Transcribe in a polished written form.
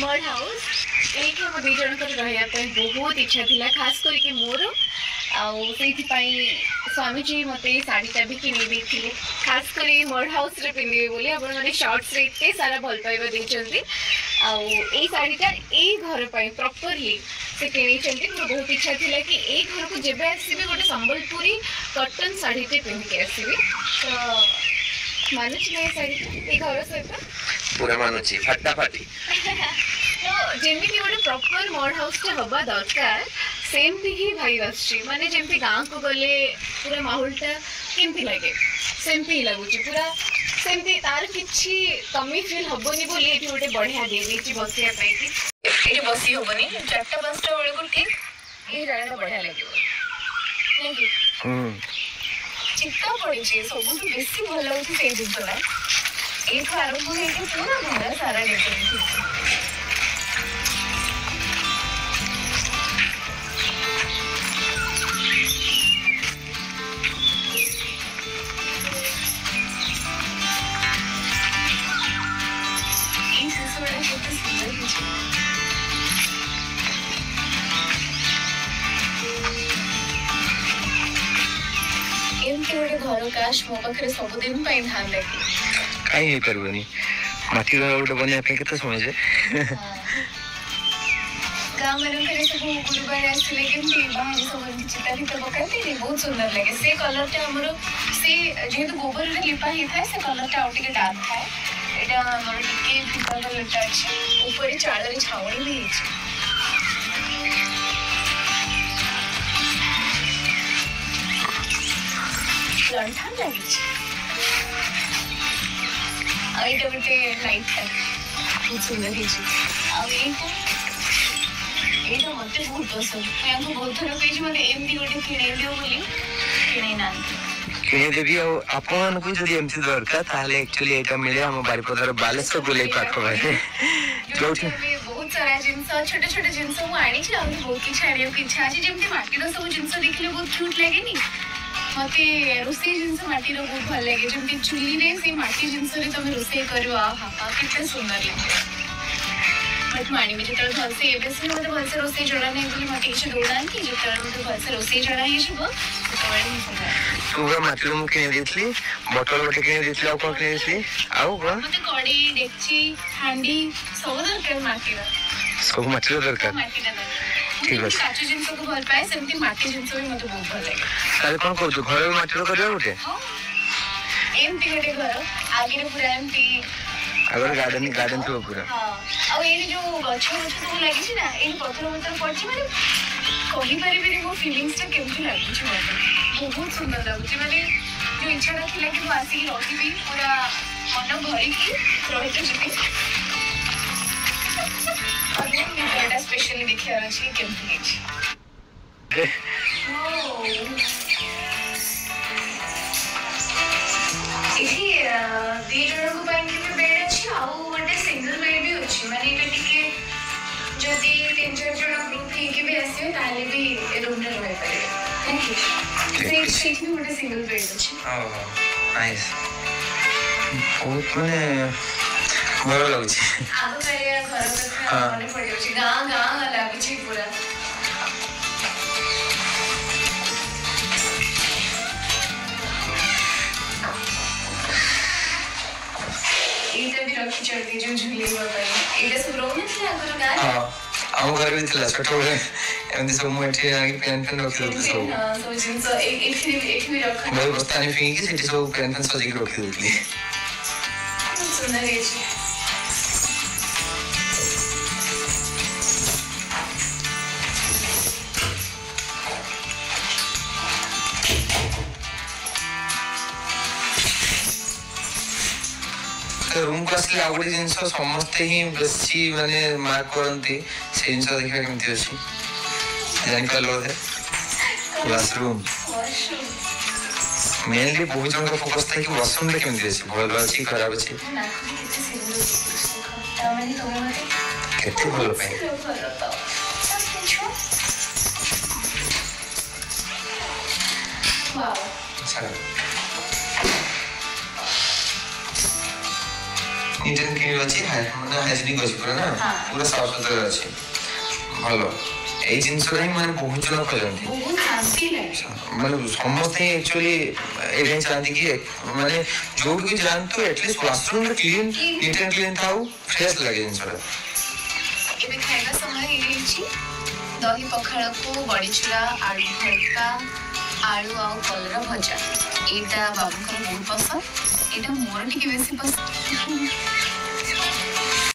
mud house ये हम दी जन रहा बहुत इच्छा थी खास करके मोर आई स्वामी जी मत शाढ़ीटा भी किणी देते खास कर मड हाउस पिंधे बोली आपने शर्ट्स एत सारा भल पाइबा देते आई शाढ़ीटा ये घर पर प्रॉपरली से किणी मोर बहुत इच्छा थी कि ये घर को जब आसबि गोटे संबलपुरी कॉटन शाढ़ीटे पिंधिक आसबि तो मानुची ना शाढ़ी घर सहित पूरा मानुची फटाफटी तो जमी गोटे प्रॉपर मड हाउस हवा दरकार सेमती ही भाई माने जमती गाँव को गले पूरा माहौलटा केमती लगे सेमती ही लगुच पूरा सेमती तार किछि कमी फील हबनी बोली एठी गोटे बढ़िया दे देछि बसिया पई कि एठी बसी हबनी 4-5टा बेले को ठीक ए जगह बढ़िया लागियो थैंक यू चिंता पड़ी छी सब तो बेसी भल लागुछि से दिसला एक आरंभ होइके पूरा घर सारा डेकोरेशन घर काश मो पाखे सबुदिन था कहीं पार्बनी माटी घर गोटे बना के समय जे गाँव मानक सब गुरुवार आसले केमती बाहर सब चिता फिता पकाते बहुत सुंदर लगे से कलरटा आमर से जेहेतु गोबर लिपा ही था से कलरटा आउ टिके डार्क थाए एटा आमर टिके फिका कलरटा अछि ऊपर चाळ रे छावणी भी अछि लंठन लगी आईटा गोटे लाइट बहुत सुंदर है मत बहुत पसंद मैं बहुत थर कही मतलब एमती गोटे किणे दियो बोली किणे ना किणे देवी आपन को जदी एमती दरकार ताले एक्चुअली एटा मिले हम बारिपदर बालेश्वर गोले पाख भाई जोठी बहुत सारा जिंस छोटे छोटे जिंस मु आनी छी आ बहुत किछ आनियो की इच्छा अछि जेमती माटीर सब जिंस देखले बहुत क्यूट लागे नी मते रोसे जिंस माटी रो बहुत भल लगे जमती चुली रे से माटी जिंस रे तमे रोसे करो आ हा कितना सुंदर लगे मत मानी में जतल भल से एबेस में मते भल से रोसे जड़ा नहीं बोली माटी के दोड़ान की जतल मते भल से रोसे जड़ा ही छबो तो बड़ी सुंदर तू माटी रो के देतली बोतल बटे के देतली आ कोन के देतली आउ गो मते कड़ी डेक्ची हांडी सब दरकार माटी रो सब माटी रो दरकार माटी ना ठीक है काचू जिंस को भल पाए सेमती माटी जिंस भी मते बहुत भल लगे ताले कोन को जो घर माटी रो करबा उठे एमती गोटे घर आगे पूरा एमती अगर गार्डन तो पूरा हां और ये जो गछ सब लागि छी ना इन पत्थर पत्थर पड़ची माने कहि परिबे वो फीलिंग्स ता केमती लागि छी मते बहुत सुंदर लागुची माने जो इच्छा रखिला कि आसी रही भी पूरा मन भरी की रहित छी और ये स्पेशली देखिया अछि केमती छी इसी दी जन को पाइन के बेड अछि आउ गोटे सिंगल बेड भी अछि माने एटा टिके जदी 3-4 जन ग्रुप के भी आसे ताले भी रूम रे रह पारे थैंक यू से भी गोटे सिंगल बेड अछि ओह नाइस बहुत माने भल लागुची आगो करे घर में माने पड़ियो छी गां लागि छी पूरा इधर भी रखी चढ़ती जो झूले बताई इधर सब रोने से अगर गाय हां हम घर में चला छोटो है एंड सब मोटे आगे पेन रख दो सब हां तो जिन सो एक भी रखा मैं बस्ता नहीं फिंगी से सब पेन सजी के रख देती सुंदर है जी रूम को असली आगुड़ी जिन समस्ते ही बेसी माने मार्क करती से जिन देखा केमती अच्छी जानी पार क्लासरूम मेनली बहुत जन फोकस था कि वॉशरूम रे केमती अच्छी भल अच्छी खराब अच्छी केते भल पाए वाओ नीट एंड क्लीन अच्छी माने हाइजीनिक अच्छी पूरा ना पूरा साफ सुथरा अच्छी भलो ए जिनसरा ही माने बहुत जन खोजंती बहुत शांति लागे माने समस्त एक्चुअली एवें चाहती कि माने जो भी जानतो एटलीस्ट क्लासरूम में क्लीन नीट एंड क्लीन थाउ फ्रेश लगे जिनसरा एबे खाइबा समय हेछि दही पखाड़ को बड़ी चूरा आलू भर्ता आलू आ कलर भजा एटा बाबूकर बहुत पसंद एटा मोर टिके बेसी पसंद